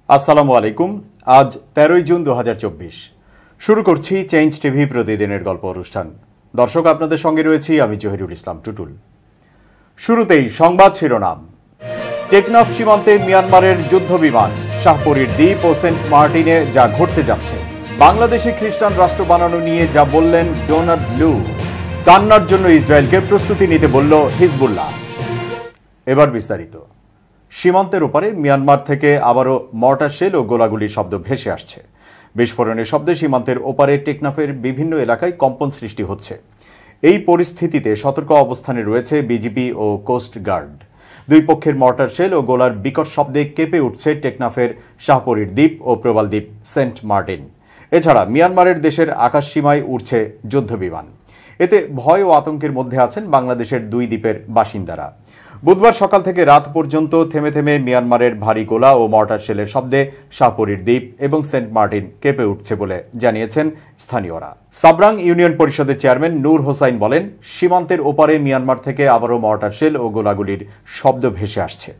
আসসালামু আলাইকুম। আজ 13 জুন 2024। শুরু করছি চেঞ্জ টিভি প্রতিদিনের গল্প অনুষ্ঠান। দর্শক, আপনাদের সঙ্গে রয়েছি আমি জহিরুল ইসলাম টুটুল। শুরুতেই সংবাদ শিরোনাম। টেকনাফ সীমান্তে মিয়ানমারের যুদ্ধ বিমান, শাহপরীর দ্বীপ ও সেন্ট মার্টিনে যা ঘটতে যাচ্ছে, বাংলাদেশে খ্রিস্টান রাষ্ট্র বানানো নিয়ে যা বললেন ডোনাল্ড লু, কান্নার জন্য ইসরায়েলকে প্রস্তুতি নিতে বলল হিজবুল্লাহ। এবার বিস্তারিত। সীমান্তের ওপারে মিয়ানমার থেকে আবারও মর্টার শেল ও গোলাগুলির শব্দ ভেসে আসছে। বিস্ফোরণের শব্দে সীমান্তের ওপারে টেকনাফের বিভিন্ন এলাকায় কম্পন সৃষ্টি হচ্ছে। এই পরিস্থিতিতে সতর্ক অবস্থানে রয়েছে বিজিবি ও কোস্ট গার্ড। দুই পক্ষের মর্টার শেল ও গোলার বিকট শব্দে কেঁপে উঠছে টেকনাফের শাহপরীর দ্বীপ ও প্রবাল দ্বীপ সেন্ট মার্টিন। এছাড়া মিয়ানমারের দেশের আকাশ সীমায় উঠছে যুদ্ধ বিমান। এতে ভয় ও আতঙ্কের মধ্যে আছেন বাংলাদেশের দুই দ্বীপের বাসিন্দারা। বুধবার সকাল থেকে রাত পর্যন্ত থেমে থেমে মিয়ানমারের ভারী গোলা ও মর্টার শেলের শব্দে শাহপরীর দ্বীপ এবং সেন্ট মার্টিন কেঁপে উঠছে বলে জানিয়েছেন স্থানীয়রা। সাবরাং ইউনিয়ন পরিষদের চেয়ারম্যান নূর হোসাইন বলেন, সীমান্তের ওপারে মিয়ানমার থেকে আবারও মর্টার শেল ও গোলাগুলির শব্দ ভেসে আসছে।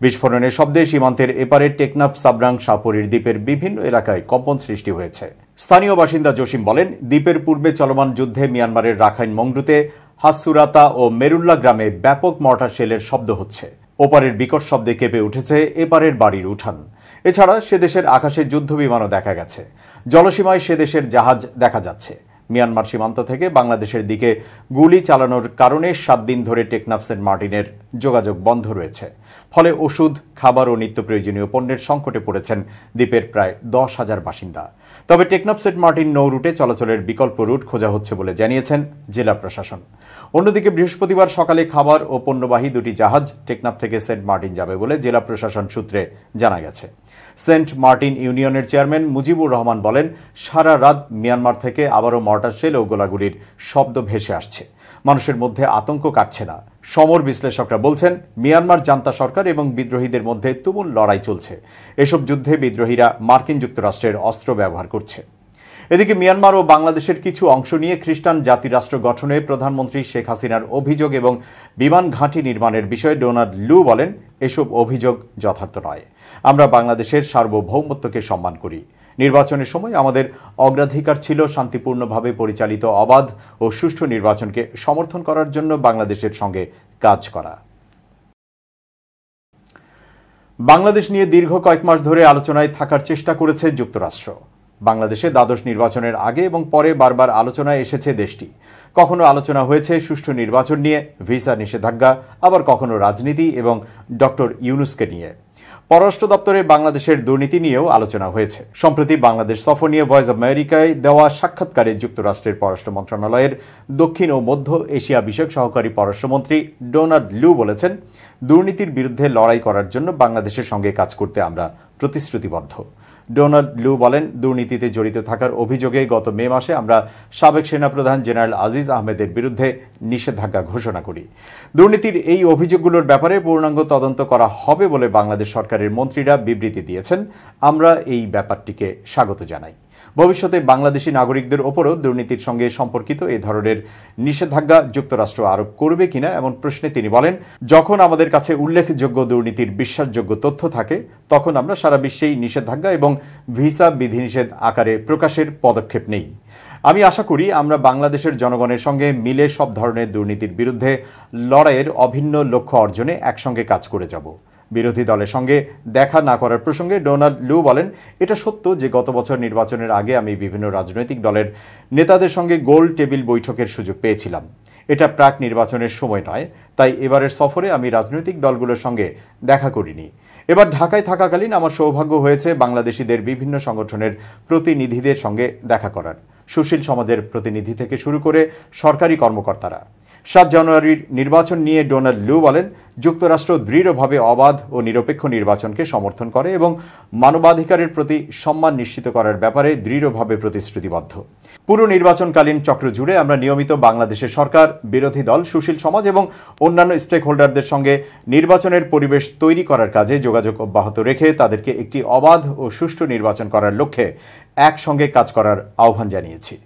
বিস্ফোরণের শব্দে সীমান্তের এপারে টেকনাফ, সাবরাং, শাহপরীর দ্বীপের বিভিন্ন এলাকায় কম্পন সৃষ্টি হয়েছে। স্থানীয় বাসিন্দা জসিম বলেন, দ্বীপের পূর্বে চলমান যুদ্ধে মিয়ানমারের রাখাইন মংডুতে হাসুরাতা ও মেরুল্লা গ্রামে ব্যাপক মর্টার শেলের শব্দ হচ্ছে। ওপারের বিকট শব্দে কেঁপে উঠেছে এপারের বাড়ির উঠান। এছাড়া সে দেশের আকাশে যুদ্ধ বিমানও দেখা গেছে। জলসীমায় সে দেশের জাহাজ দেখা যাচ্ছে। মিয়ানমার সীমান্ত থেকে বাংলাদেশের দিকে গুলি চালানোর কারণে 7 দিন ধরে টেকনাফ সেন্ট মার্টিনের যোগাযোগ বন্ধ রয়েছে। ফলে ওষুধ, খাবার ও নিত্য প্রয়োজনীয় পণ্যের সংকটে পড়েছেন দ্বীপের প্রায় 10,000 বাসিন্দা। তবে টেকনাফ সেন্ট মার্টিন নৌ রুটে চলাচলের বিকল্প রুট খোঁজা হচ্ছে বলে জানিয়েছেন জেলা প্রশাসন। অন্যদিকে বৃহস্পতিবার সকালে খাবার ও পণ্যবাহী দুটি জাহাজ টেকনাফ থেকে সেন্ট মার্টিন যাবে বলে জেলা প্রশাসন সূত্রে জানা গেছে। সেন্ট মার্টিন ইউনিয়নের চেয়ারম্যান মুজিবুর রহমান বলেন, সারা রাত মিয়ানমার থেকে আবারও মর্টার শেল ও গোলাগুলির শব্দ ভেসে আসছে। মানুষের মধ্যে আতঙ্ক কাটছে না। সমর বিশ্লেষকরা বলছেন, মিয়ানমার জান্তা সরকার এবং বিদ্রোহীদের মধ্যে তুমুল লড়াই চলছে। এসব যুদ্ধে বিদ্রোহীরা মার্কিন যুক্তরাষ্ট্রের অস্ত্র ব্যবহার করছে। এদিকে মিয়ানমার ও বাংলাদেশের কিছু অংশ নিয়ে খ্রিস্টান জাতিরাষ্ট্র গঠনে প্রধানমন্ত্রী শেখ হাসিনার অভিযোগ এবং বিমান ঘাঁটি নির্মাণের বিষয়ে ডোনাল্ড লু বলেন, এসব অভিযোগ যথার্থ নয়। আমরা বাংলাদেশের সার্বভৌমত্বকে সম্মান করি। নির্বাচনের সময় আমাদের অগ্রাধিকার ছিল শান্তিপূর্ণভাবে পরিচালিত অবাধ ও সুষ্ঠু নির্বাচনকে সমর্থন করার জন্য বাংলাদেশের সঙ্গে কাজ করা। বাংলাদেশ নিয়ে দীর্ঘ কয়েক মাস ধরে আলোচনায় থাকার চেষ্টা করেছে যুক্তরাষ্ট্র। বাংলাদেশে দ্বাদশ নির্বাচনের আগে এবং পরে বারবার আলোচনায় এসেছে দেশটি। কখনো আলোচনা হয়েছে সুষ্ঠু নির্বাচন নিয়ে, ভিসা নিষেধাজ্ঞা, আবার কখনো রাজনীতি এবং ডক্টর ইউনুসকে নিয়ে। পররাষ্ট্র দপ্তরে বাংলাদেশের দুর্নীতি নিয়েও আলোচনা হয়েছে। সম্প্রতি বাংলাদেশ সফর নিয়ে ভয়েস অব আমেরিকায় দেওয়া সাক্ষাৎকারে যুক্তরাষ্ট্রের পররাষ্ট্র মন্ত্রণালয়ের দক্ষিণ ও মধ্য এশিয়া বিষয়ক সহকারী পররাষ্ট্রমন্ত্রী ডোনাল্ড লু বলেছেন, দুর্নীতির বিরুদ্ধে লড়াই করার জন্য বাংলাদেশের সঙ্গে কাজ করতে আমরা প্রতিশ্রুতিবদ্ধ। ডোনাল্ড লু বলেন, দুর্নীতিতে জড়িত থাকার অভিযোগে গত মে মাসে আমরা সাবেক সেনাপ্রধান জেনারেল আজিজ আহমেদের বিরুদ্ধে নিষেধাজ্ঞা ঘোষণা করি। দুর্নীতির এই অভিযোগগুলোর ব্যাপারে পূর্ণাঙ্গ তদন্ত করা হবে বলে বাংলাদেশ সরকারের মন্ত্রীরা বিবৃতি দিয়েছেন। আমরা এই ব্যাপারটিকে স্বাগত জানাই। ভবিষ্যতে বাংলাদেশি নাগরিকদের ওপরও দুর্নীতির সঙ্গে সম্পর্কিত এ ধরনের নিষেধাজ্ঞা যুক্তরাষ্ট্র আরোপ করবে কিনা এমন প্রশ্নে তিনি বলেন, যখন আমাদের কাছে উল্লেখযোগ্য দুর্নীতির বিশ্বাসযোগ্য তথ্য থাকে তখন আমরা সারা বিশ্বেই নিষেধাজ্ঞা এবং ভিসা বিধিনিষেধ আকারে প্রকাশের পদক্ষেপ নেই। আমি আশা করি আমরা বাংলাদেশের জনগণের সঙ্গে মিলে সব ধরনের দুর্নীতির বিরুদ্ধে লড়াইয়ের অভিন্ন লক্ষ্য অর্জনে একসঙ্গে কাজ করে যাব। বিরোধী দলের সঙ্গে দেখা না করার প্রসঙ্গে ডোনাল্ড লু বলেন, এটা সত্য যে গত বছর নির্বাচনের আগে আমি বিভিন্ন রাজনৈতিক দলের নেতাদের সঙ্গে গোল টেবিল বৈঠকের সুযোগ পেয়েছিলাম। এটা প্রাক নির্বাচনের সময় নয়, তাই এবারের সফরে আমি রাজনৈতিক দলগুলোর সঙ্গে দেখা করিনি। এবার ঢাকায় থাকাকালীন আমার সৌভাগ্য হয়েছে বাংলাদেশিদের বিভিন্ন সংগঠনের প্রতিনিধিদের সঙ্গে দেখা করার। সুশীল সমাজের প্রতিনিধি থেকে শুরু করে সরকারি কর্মকর্তারা। 7 জানুয়ারির নির্বাচন নিয়ে ডোনাল্ড লু বলেন, যুক্তরাষ্ট্র দৃঢ়ভাবে অবাধ ও নিরপেক্ষ নির্বাচনকে সমর্থন করে এবং মানবাধিকারের প্রতি সম্মান নিশ্চিত করার ব্যাপারে দৃঢ়ভাবে প্রতিশ্রুতিবদ্ধ। পুরো নির্বাচনকালীন চক্র জুড়ে আমরা নিয়মিত বাংলাদেশের সরকার, বিরোধী দল, সুশীল সমাজ এবং অন্যান্য স্টেক হোল্ডারদের সঙ্গে নির্বাচনের পরিবেশ তৈরি করার কাজে যোগাযোগ অব্যাহত রেখে তাদেরকে একটি অবাধ ও সুষ্ঠু নির্বাচন করার লক্ষ্যে একসঙ্গে কাজ করার আহ্বান জানিয়েছি।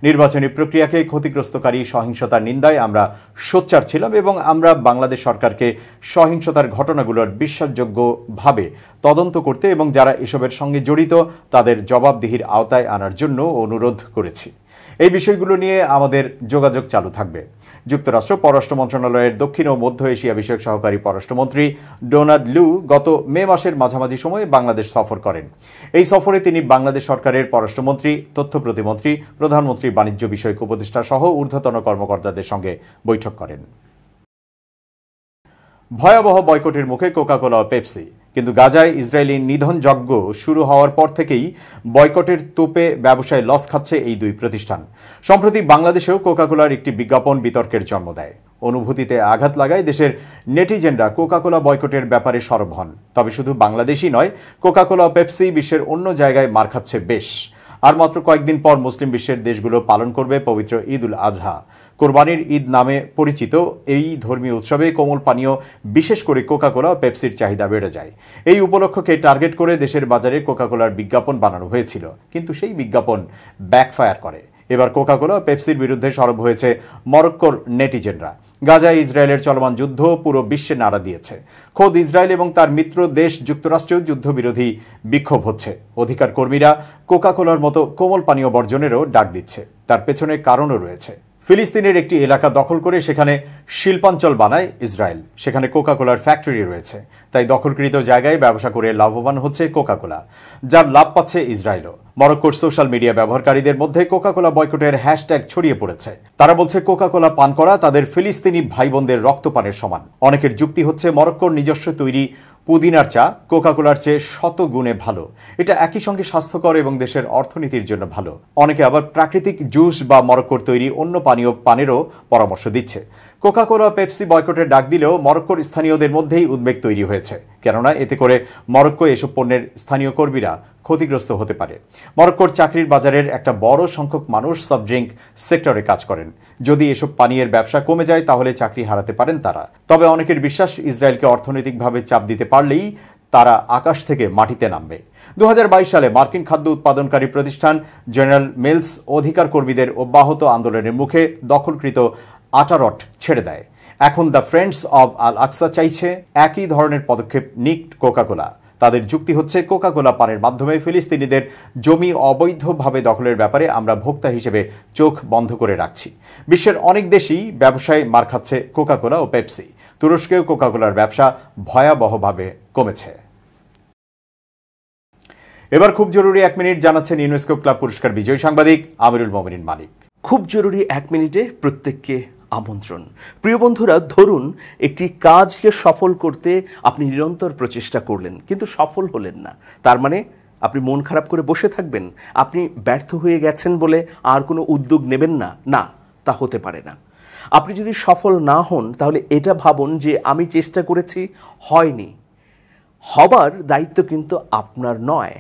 নির্বাচনী প্রক্রিয়াকে ক্ষতিগ্রস্তকারী সহিংসতার নিন্দায় আমরা সোচ্চার ছিলাম এবং আমরা বাংলাদেশ সরকারকে সহিংসতার ঘটনাগুলোর বিশ্বাসযোগ্যভাবে তদন্ত করতে এবং যারা এসবের সঙ্গে জড়িত তাদের জবাবদিহির আওতায় আনার জন্য অনুরোধ করেছি। এই বিষয়গুলো নিয়ে আমাদের যোগাযোগ চালু থাকবে। যুক্তরাষ্ট্র পররাষ্ট্র মন্ত্রণালয়ের দক্ষিণ ও মধ্য এশিয়া বিষয়ক সহকারী পররাষ্ট্রমন্ত্রী ডোনাল্ড লু গত মে মাসের মাঝামাঝি সময়ে বাংলাদেশ সফর করেন। এই সফরে তিনি বাংলাদেশ সরকারের পররাষ্ট্রমন্ত্রী, তথ্য প্রতিমন্ত্রী, প্রধানমন্ত্রীর বাণিজ্য বিষয়ক উপদেষ্টা সহ ঊর্ধ্বতন কর্মকর্তাদের সঙ্গে বৈঠক করেন। ভয়াবহ বয়কটের মুখে কোকা-কোলা ও পেপসি, কিন্তু গাজায় ইসরায়েলি নিধন যজ্ঞ শুরু হওয়ার পর থেকেই বয়কটের তোপে ব্যবসায় লস খাচ্ছে এই দুই প্রতিষ্ঠান। সম্প্রতি বাংলাদেশেও কোকা-কোলার একটি বিজ্ঞাপন বিতর্কের জন্ম দেয়। অনুভূতিতে আঘাত লাগায় দেশের নেটিজেনরা কোকা-কোলা বয়কটের ব্যাপারে সরব হন। তবে শুধু বাংলাদেশই নয়, কোকা-কোলা ও পেপসি বিশ্বের অন্য জায়গায় মার খাচ্ছে বেশ। আর মাত্র কয়েকদিন পর মুসলিম বিশ্বের দেশগুলো পালন করবে পবিত্র ঈদ উল আজহা। কোরবানির ঈদ নামে পরিচিত এই ধর্মীয় উৎসবে কোমল পানীয়, বিশেষ করে কোকা-কোলা ও পেপসির চাহিদা বেড়ে যায়। এই উপলক্ষকে টার্গেট করে দেশের বাজারে কোকা-কোলার বিজ্ঞাপন বানানো হয়েছিল, কিন্তু সেই বিজ্ঞাপন ব্যাকফায়ার করে। এবার কোকা-কোলা ও পেপসির বিরুদ্ধে সরব হয়েছে মরক্কোর নেটিজেনরা। গাজায় ইসরায়েলের চলমান যুদ্ধ পুরো বিশ্বে নাড়া দিয়েছে। খোদ ইসরায়েল এবং তার মিত্র দেশ যুক্তরাষ্ট্রেও যুদ্ধবিরোধী বিক্ষোভ হচ্ছে। অধিকার কর্মীরা কোকা-কোলার মতো কোমল পানীয় বর্জনেরও ডাক দিচ্ছে। তার পেছনে কারণও রয়েছে। ফিলিস্তিনের একটি এলাকা দখল করে সেখানে শিল্পাঞ্চল বানায় ইসরায়েল। সেখানে কোকা-কোলার ফ্যাক্টরি রয়েছে, তাই দখলকৃত জায়গায় ব্যবসা করে লাভবান হচ্ছে কোকা-কোলা, যার লাভ পাচ্ছে ইসরায়েলও। মরক্কোর সোশ্যাল মিডিয়া ব্যবহারকারীদের মধ্যে কোকা-কোলা বয়কটের হ্যাশট্যাগ ছড়িয়ে পড়েছে। তারা বলছে কোকা-কোলা পান করা তাদের ফিলিস্তিনি ভাই বোনদের রক্তপানের সমান। অনেকের যুক্তি হচ্ছে মরক্কোর নিজস্ব তৈরি পুদিনার চা কোকা-কোলার চেয়ে শত গুণে ভালো। এটা একই সঙ্গে স্বাস্থ্যকর এবং দেশের অর্থনীতির জন্য ভালো। অনেকে আবার প্রাকৃতিক জুস বা মরক্কোর তৈরি অন্য পানীয় পানেরও পরামর্শ দিচ্ছে। কোকা-কোলা ও পেপসি বয়কটের ডাক দিলেও মরক্কোর স্থানীয়দের মধ্যেই উদ্বেগ তৈরি হয়েছে, কেননা এতে করে মরক্কো এসব পণ্যের স্থানীয় কর্মীরা ক্ষতিগ্রস্ত হতে পারে। মরক্কোর চাকরির বাজারের একটা বড় সংখ্যক মানুষ সফট ড্রিঙ্ক সেক্টরে কাজ করেন। যদি এসব পানীয়ের ব্যবসা কমে যায় তাহলে চাকরি হারাতে পারেন তারা। তবে অনেকের বিশ্বাস ইসরায়েলকে অর্থনৈতিকভাবে চাপ দিতে পারলেই তারা আকাশ থেকে মাটিতে নামবে। 2022 সালে মার্কিন খাদ্য উৎপাদনকারী প্রতিষ্ঠান জেনারেল মিলস অধিকার কর্মীদের অব্যাহত আন্দোলনের মুখে দখলকৃত আটারট ছেড়ে দেয়। এখন দ্য ফ্রেন্ডস অব আল আকসা চাইছে একই ধরনের পদক্ষেপ নিক কোকা-কোলা। তাদের যুক্তি হচ্ছে কোকা-কোলা পানের মাধ্যমে ফিলিস্তিনিদের জমি অবৈধভাবে দখলের ব্যাপারে আমরা ভোক্তা হিসেবে চোখ বন্ধ করে রাখছি। বিশ্বের অনেক দেশই ব্যবসায় মার খাচ্ছে কোকা-কোলা ও পেপসি। তুরস্কেও কোকা-কোলার ব্যবসা ভয়াবহভাবে কমেছে। এবার খুব জরুরি 1 মিনিট জানাচ্ছেন ইউনেস্কো ক্লাব পুরস্কার বিজয়ী সাংবাদিক আমিরুল মোমিনিন মানিক। খুব জরুরি 1 মিনিটে প্রত্যেককে আমন্ত্রণ। প্রিয় বন্ধুরা, ধরুন একটি কাজকে সফল করতে আপনি নিরন্তর প্রচেষ্টা করলেন, কিন্তু সফল হলেন না। তার মানে আপনি মন খারাপ করে বসে থাকবেন, আপনি ব্যর্থ হয়ে গেছেন বলে আর কোনো উদ্যোগ নেবেন না? না, তা হতে পারে না। আপনি যদি সফল না হন তাহলে এটা ভাবুন যে আমি চেষ্টা করেছি, হয়নি। হবার দায়িত্ব কিন্তু আপনার নয়।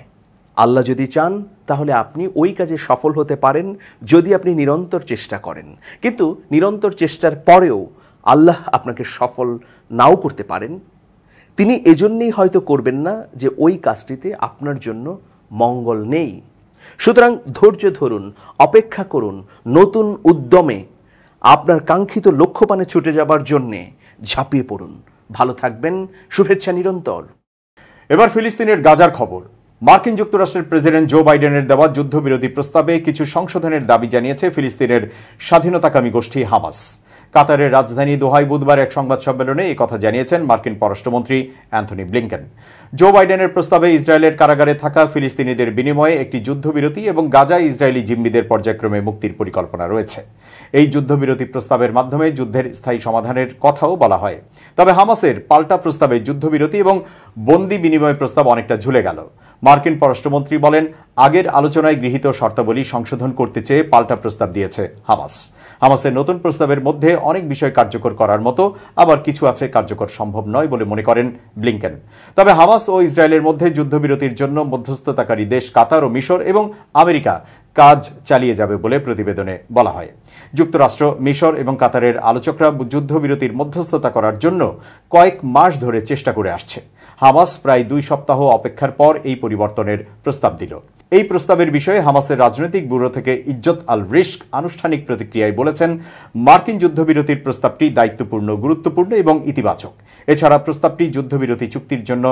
আল্লাহ যদি চান তাহলে আপনি ওই কাজে সফল হতে পারেন যদি আপনি নিরন্তর চেষ্টা করেন। কিন্তু নিরন্তর চেষ্টার পরেও আল্লাহ আপনাকে সফল নাও করতে পারেন। তিনি এজন্যই হয়তো করবেন না যে ওই কাজটিতে আপনার জন্য মঙ্গল নেই। সুতরাং ধৈর্য ধরুন, অপেক্ষা করুন, নতুন উদ্যমে আপনার কাঙ্ক্ষিত লক্ষ্যপানে ছুটে যাবার জন্যে ঝাঁপিয়ে পড়ুন। ভালো থাকবেন, শুভেচ্ছা নিরন্তর। এবার ফিলিস্তিনের গাজার খবর। মার্কিন যুক্তরাষ্ট্রের প্রেসিডেন্ট জো বাইডেনের দেওয়া যুদ্ধবিরতি প্রস্তাবে কিছু সংশোধনের দাবি জানিয়েছে ফিলিস্তিনের স্বাধীনতাকামী গোষ্ঠী হামাস। কাতারের রাজধানী দোহায় বুধবার এক সংবাদ সম্মেলনে এই কথা জানিয়েছেন মার্কিন পররাষ্ট্রমন্ত্রী অ্যান্থনি ব্লিংকেন। জো বাইডেনের প্রস্তাবে ইসরায়েলের কারাগারে থাকা ফিলিস্তিনিদের বিনিময়ে একটি যুদ্ধবিরতি এবং গাজায় ইসরায়েলি জিম্মিদের পর্যায়ক্রমে মুক্তির পরিকল্পনা রয়েছে। এই যুদ্ধবিরতি প্রস্তাবের মাধ্যমে যুদ্ধের স্থায়ী সমাধানের কথাও বলা হয়। তবে হামাসের পাল্টা প্রস্তাবে যুদ্ধবিরতি এবং বন্দি বিনিময় প্রস্তাব অনেকটা ঝুলে গেল। মার্কিন পররাষ্ট্রমন্ত্রী বলেন, আগের আলোচনায় গৃহীত শর্তাবলী সংশোধন করতে চেয়ে পাল্টা প্রস্তাব দিয়েছে হামাস। হামাসের নতুন প্রস্তাবের মধ্যে অনেক বিষয় কার্যকর করার মতো, আবার কিছু আছে কার্যকর সম্ভব নয় বলে মনে করেন ব্লিংকেন। তবে হামাস ও ইসরায়েলের মধ্যে যুদ্ধবিরতির জন্য মধ্যস্থতাকারী দেশ কাতার ও মিশর এবং আমেরিকা কাজ চালিয়ে যাবে বলে প্রতিবেদনে বলা হয়। যুক্তরাষ্ট্র, মিশর এবং কাতারের আলোচকরা যুদ্ধবিরতির মধ্যস্থতা করার জন্য কয়েক মাস ধরে চেষ্টা করে আসছে। হামাস প্রায় 2 সপ্তাহ অপেক্ষার পর এই পরিবর্তনের প্রস্তাব দিল। এই প্রস্তাবের বিষয়ে হামাসের রাজনৈতিক ব্যুরো থেকে ইজ্জত আল রিস্ক আনুষ্ঠানিক প্রতিক্রিয়ায় বলেছেন, মার্কিন যুদ্ধবিরতির প্রস্তাবটি দায়িত্বপূর্ণ, গুরুত্বপূর্ণ এবং ইতিবাচক। এছাড়া প্রস্তাবটি যুদ্ধবিরতি চুক্তির জন্য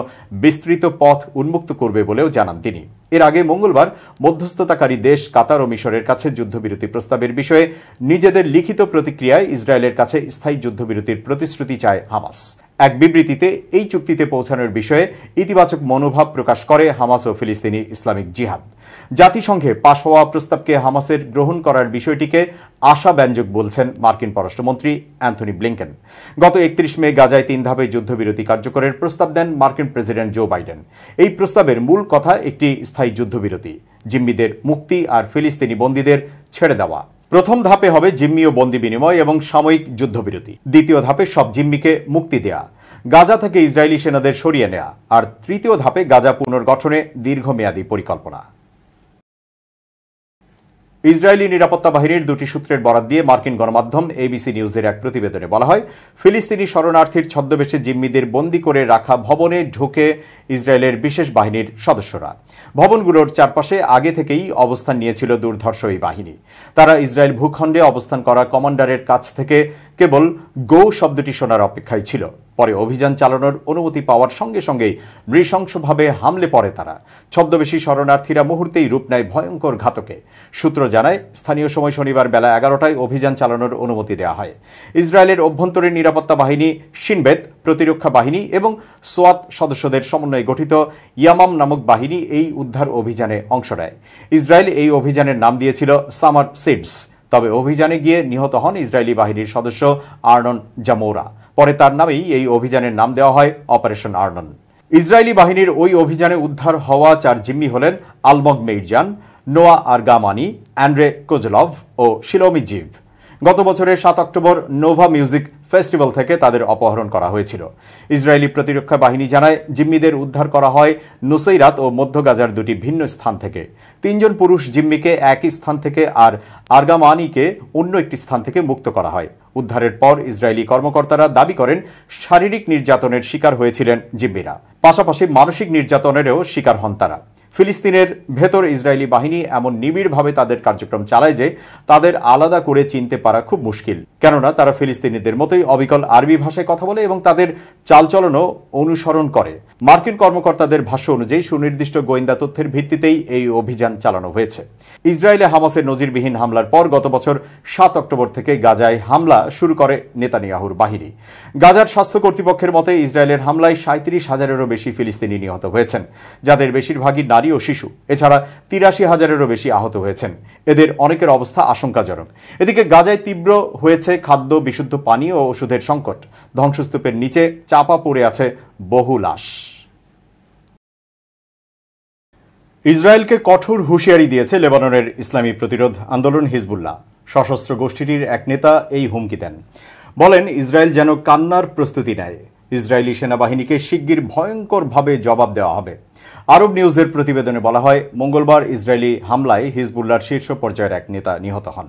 বিস্তৃত পথ উন্মুক্ত করবে বলেও জানান তিনি। এর আগে মঙ্গলবার মধ্যস্থতাকারী দেশ কাতার ও মিশরের কাছে যুদ্ধবিরতি প্রস্তাবের বিষয়ে নিজেদের লিখিত প্রতিক্রিয়ায় ইসরায়েলের কাছে স্থায়ী যুদ্ধবিরতির প্রতিশ্রুতি চায় হামাস। এক বিবৃতিতে এই চুক্তিতে পৌঁছানোর বিষয়ে ইতিবাচক মনোভাব প্রকাশ করে হামাস ও ফিলিস্তিনি ইসলামিক জিহাদ। জাতিসংঘে পাশ হওয়া প্রস্তাবকে হামাসের গ্রহণ করার বিষয়টিকে আশাব্যঞ্জক বলছেন মার্কিন পররাষ্ট্রমন্ত্রী অ্যান্থনি ব্লিংকেন। গত 31 মে গাজায় 3 ধাপে যুদ্ধবিরতি কার্যকরের প্রস্তাব দেন মার্কিন প্রেসিডেন্ট জো বাইডেন। এই প্রস্তাবের মূল কথা একটি স্থায়ী যুদ্ধবিরতি, জিম্মিদের মুক্তি আর ফিলিস্তিনি বন্দীদের ছেড়ে দেওয়া। প্রথম ধাপে হবে জিম্মি ও বন্দী বিনিময় এবং সাময়িক যুদ্ধবিরতি। দ্বিতীয় ধাপে সব জিম্মিকে মুক্তি দেয়া, গাজা থেকে ইসরায়েলি সেনাদের সরিয়ে নেয়া। আর তৃতীয় ধাপে গাজা পুনর্গঠনে দীর্ঘমেয়াদী পরিকল্পনা। ইসরায়েলি নিরাপত্তা বাহিনীর দুটি সূত্রের বরাত দিয়ে মার্কিন গণমাধ্যম এবিসি নিউজের এক প্রতিবেদনে বলা হয়, ফিলিস্তিনি শরণার্থীর ছদ্মবেশে জিম্মিদের বন্দী করে রাখা ভবনে ঢুকে ইসরায়েলের বিশেষ বাহিনীর সদস্যরা। ভবনগুলোর চারপাশে আগে থেকেই অবস্থান নিয়েছিল দুর্ধর্ষ এই বাহিনী। তারা ইসরায়েল ভূখণ্ডে অবস্থান করা কমান্ডারের কাছ থেকে কেবল গো শব্দটি শোনার অপেক্ষায় ছিল। পরে অভিযান চালানোর অনুমতি পাওয়ার সঙ্গে সঙ্গেই নৃশংসভাবে হামলে পড়ে তারা। ছদ্মবেশী শরণার্থীরা মুহূর্তেই রূপ নেয় ভয়ঙ্কর ঘাতকে। সূত্র জানায়, স্থানীয় সময় শনিবার বেলা 11টায় অভিযান চালানোর অনুমতি দেওয়া হয়। ইসরায়েলের অভ্যন্তরীণ নিরাপত্তা বাহিনী, শিনবেত প্রতিরক্ষা বাহিনী এবং সোয়াত সদস্যদের সমন্বয়ে গঠিত ইয়ামাম নামক বাহিনী এই উদ্ধার অভিযানে অংশ নেয়। ইসরায়েল এই অভিযানের নাম দিয়েছিল সামার সিডস। তবে অভিযানে গিয়ে নিহত হন ইসরায়েলি বাহিনীর সদস্য আর্নন জামোরা। পরে তার নামেই এই অভিযানের নাম দেওয়া হয় অপারেশন আর্নন। ইসরায়েলি বাহিনীর ওই অভিযানে উদ্ধার হওয়া 4 জিম্মি হলেন আলমগ মেইরজান, নোয়া আরগামানি, অ্যান্ড্রে কোজলভ ও শিলোমি জিভ। গত বছরের 7 অক্টোবর নোভা মিউজিক ফেস্টিভ্যাল থেকে তাদের অপহরণ করা হয়েছিল। ইসরায়েলি প্রতিরক্ষা বাহিনী জানায়, জিম্মিদের উদ্ধার করা হয় নুসাইরাত ও মধ্য গাজার দুটি ভিন্ন স্থান থেকে। 3 জন পুরুষ জিম্মিকে একই স্থান থেকে আর আরগামানিকে অন্য একটি স্থান থেকে মুক্ত করা হয়। উদ্ধারের পর ইসরায়েলি কর্মকর্তারা দাবি করেন, শারীরিক নির্যাতনের শিকার হয়েছিলেন জিম্মিরা, পাশাপাশি মানসিক নির্যাতনেরও শিকার হন তারা। ফিলিস্তিনের ভেতর ইসরায়েলি বাহিনী এমন নিবিড়ভাবে তাদের কার্যক্রম চালায় যে তাদের আলাদা করে চিনতে পারা খুব মুশকিল, কেননা তারা ফিলিস্তিনিদের মতোই অবিকল আরবি ভাষায় কথা বলে এবং তাদের চালচলনও অনুসরণ করে। মার্কিন কর্মকর্তাদের ভাষ্য অনুযায়ী সুনির্দিষ্ট গোয়েন্দা তথ্যের ভিত্তিতেই এই অভিযান চালানো হয়েছে। ইসরায়েলে হামাসের নজিরবিহীন হামলার পর গত বছর 7 অক্টোবর থেকে গাজায় হামলা শুরু করে নেতানিয়াহুর বাহিনী। গাজার স্বাস্থ্য কর্তৃপক্ষের মতে ইসরায়েলের হামলায় 37,000-এরও বেশি ফিলিস্তিনি নিহত হয়েছেন, যাদের বেশিরভাগই নারী ও শিশু। এছাড়া 83,000-এরও বেশি আহত হয়েছেন। এদের অনেকের অবস্থা আশঙ্কাজনক। এদিকে গাজায় তীব্র হয়েছে খাদ্য, বিশুদ্ধ পানি ও ওষুধের সংকট। ধ্বংসস্তূপের নিচে চাপা পড়ে আছে বহু লাশ। ইসরায়েলকে কঠোর হুঁশিয়ারি দিয়েছে লেবাননের ইসলামী প্রতিরোধ আন্দোলন হিজবুল্লাহ। সশস্ত্র গোষ্ঠীটির এক নেতা এই হুমকি দেন, বলেন ইসরায়েল যেন কান্নার প্রস্তুতি নেয়। ইসরায়েলি সেনাবাহিনীকে শিগগির ভয়ঙ্করভাবে জবাব দেওয়া হবে। আরব নিউজের প্রতিবেদনে বলা হয়, মঙ্গলবার ইসরায়েলি হামলায় হিজবুল্লাহর শীর্ষ পর্যায়ের এক নেতা নিহত হন।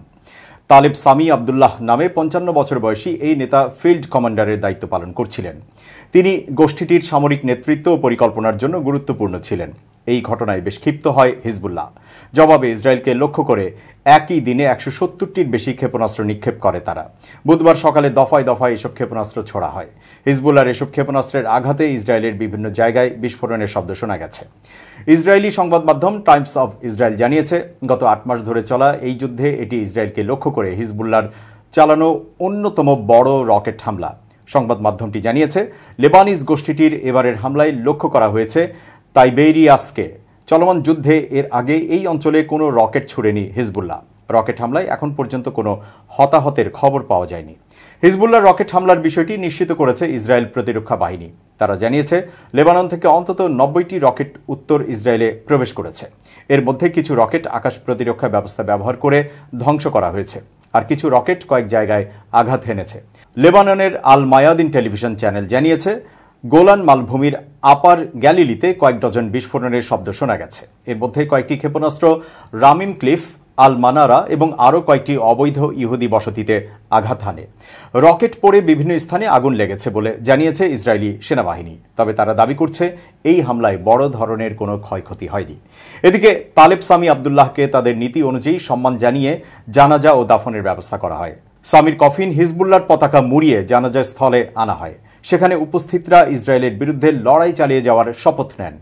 তালেব সামি আবদুল্লাহ নামে 55 বছর বয়সী এই নেতা ফিল্ড কমান্ডারের দায়িত্ব পালন করছিলেন। তিনি গোষ্ঠীটির সামরিক নেতৃত্ব ও পরিকল্পনার জন্য গুরুত্বপূর্ণ ছিলেন। এই ঘটনায় বেশ ক্ষিপ্ত হয় হিজবুল্লাহ। জবাবে ইসরায়েলকে লক্ষ্য করে একই দিনে 170টির বেশি ক্ষেপণাস্ত্র নিক্ষেপ করে তারা। বুধবার সকালে দফায় দফায় এসব ক্ষেপণাস্ত্র ছোড়া হয়। হিজবুল্লাহর এসব ক্ষেপণাস্ত্রের আঘাতে ইসরায়েলের বিভিন্ন জায়গায় বিস্ফোরণের শব্দ শোনা গেছে। ইসরায়েলি সংবাদ মাধ্যম টাইমস অব ইসরায়েল জানিয়েছে, গত 8 মাস ধরে চলা এই যুদ্ধে এটি ইসরায়েলকে লক্ষ্য করে হিজবুল্লাহর চালানো অন্যতম বড় রকেট হামলা। সংবাদ মাধ্যমটি জানিয়েছে, লেবানিজ গোষ্ঠীটির এবারের হামলায় লক্ষ্য করা হয়েছে তাইবেরিয়াসকে। চলমান যুদ্ধে এর আগে এই অঞ্চলে কোনো রকেট ছুড়েনি হিজবুল্লাহ। রকেট হামলায় এখন পর্যন্ত কোনো হতাহতের খবর পাওয়া যায়নি। হিজবুল্লাহর রকেট হামলার বিষয়টি নিশ্চিত করেছে ইসরায়েল প্রতিরক্ষা বাহিনী। তারা জানিয়েছে, লেবানন থেকে অন্তত 90টি রকেট উত্তর ইসরায়েলে প্রবেশ করেছে। এর মধ্যে কিছু রকেট আকাশ প্রতিরক্ষা ব্যবস্থা ব্যবহার করে ধ্বংস করা হয়েছে, আর কিছু রকেট কয়েক জায়গায় আঘাত হেনেছে। লেবাননের আল মায়াদিন টেলিভিশন চ্যানেল জানিয়েছে, গোলান মালভূমির আপার গ্যালিলিতে কয়েক ডজন বিস্ফোরণের শব্দ শোনা গেছে। এর মধ্যে কয়েকটি ক্ষেপণাস্ত্র রামিম ক্লিফ, আল মানারা এবং আরও কয়েকটি অবৈধ ইহুদি বসতিতে আঘাত হানে। রকেট পড়ে বিভিন্ন স্থানে আগুন লেগেছে বলে জানিয়েছে ইসরায়েলি সেনাবাহিনী। তবে তারা দাবি করছে এই হামলায় বড় ধরনের কোনো ক্ষয়ক্ষতি হয়নি। এদিকে তালেব সামি আবদুল্লাহকে তাদের নীতি অনুযায়ী সম্মান জানিয়ে জানাজা ও দাফনের ব্যবস্থা করা হয়। সামির কফিন হিজবুল্লাহর পতাকা মুড়িয়ে জানাজা স্থলে আনা হয়। সেখানে উপস্থিতরা ইসরায়েলের বিরুদ্ধে লড়াই চালিয়ে যাওয়ার শপথ নেন।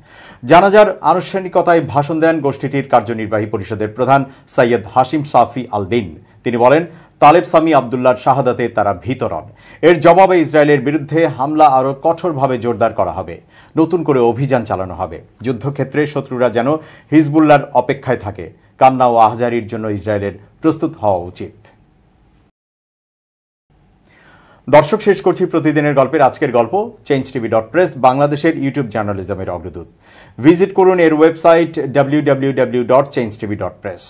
জানাজার আনুষ্ঠানিকতায় ভাষণ দেন গোষ্ঠীটির কার্যনির্বাহী পরিষদের প্রধান সৈয়দ হাশিম সাফি আল দিন। তিনি বলেন, তালেব সামি আবদুল্লাহর শাহাদাতে তারা ভীত নন। এর জবাবে ইসরায়েলের বিরুদ্ধে হামলা আরও কঠোরভাবে জোরদার করা হবে। নতুন করে অভিযান চালানো হবে। যুদ্ধক্ষেত্রে শত্রুরা যেন হিজবুল্লাহর অপেক্ষায় থাকে। কান্না ও আহজারির জন্য ইসরায়েলের প্রস্তুত হওয়া উচিত। দর্শক, শেষ করছি প্রতিদিনের গল্পের আজকের গল্প। changetv.press বাংলাদেশের ইউটিউব জার্নালিজমের অগ্রদূত। ভিজিট করুন এর ওয়েবসাইট www.changetv.press,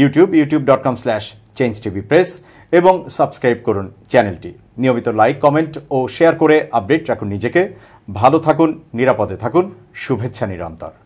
ইউটিউব youtube.com/changetvpress এবং সাবস্ক্রাইব করুন চ্যানেলটি। নিয়মিত লাইক, কমেন্ট ও শেয়ার করে আপডেট রাখুন নিজেকে। ভালো থাকুন, নিরাপদে থাকুন। শুভেচ্ছা নিরন্তর।